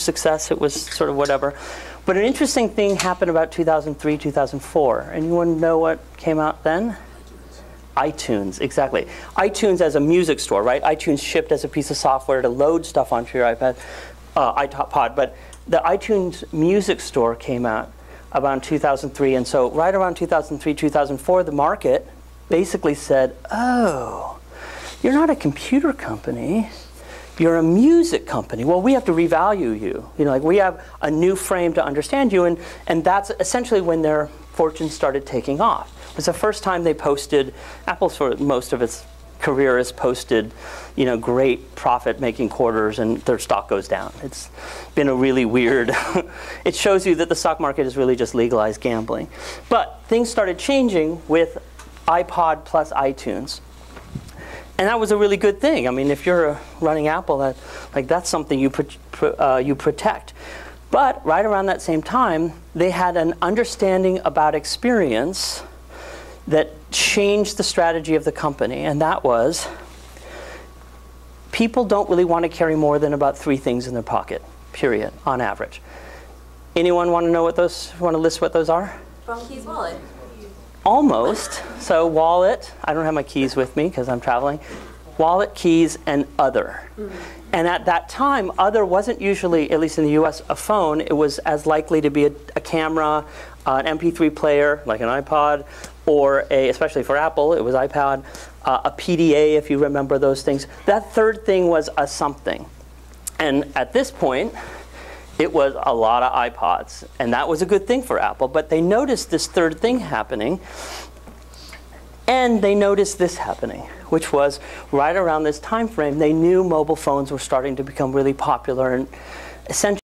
success. It was sort of whatever. But an interesting thing happened about 2003, 2004. Anyone know what came out then? iTunes, exactly. iTunes as a music store, right? iTunes shipped as a piece of software to load stuff onto your iPod. But the iTunes music store came out about 2003. And so right around 2003, 2004, the market basically said, oh, you're not a computer company. You're a music company. Well, we have to revalue you. You know, like we have a new frame to understand you. And that's essentially when their fortune started taking off. It was the first time they posted, Apple for most of its career has posted, you know, great profit-making quarters, and their stock goes down. It's been a really weird, it shows you that the stock market is really just legalized gambling. But things started changing with iPod plus iTunes. And that was a really good thing. I mean, if you're running Apple, that's something you protect. But right around that same time, they had an understanding about experience that changed the strategy of the company, and that was people don't really want to carry more than about 3 things in their pocket, period, on average. Anyone want to know what those, want to list what those are? Phone, keys, wallet. Almost. So wallet, I don't have my keys with me because I'm traveling. Wallet, keys, and other. And at that time, other wasn't usually, at least in the US, a phone. It was as likely to be a camera, an MP3 player, like an iPod, or especially for Apple, it was iPod, a PDA, if you remember those things. That third thing was a something. And at this point, it was a lot of iPods. And that was a good thing for Apple. But they noticed this third thing happening. And they noticed this happening, which was right around this time frame, they knew mobile phones were starting to become really popular. And essentially,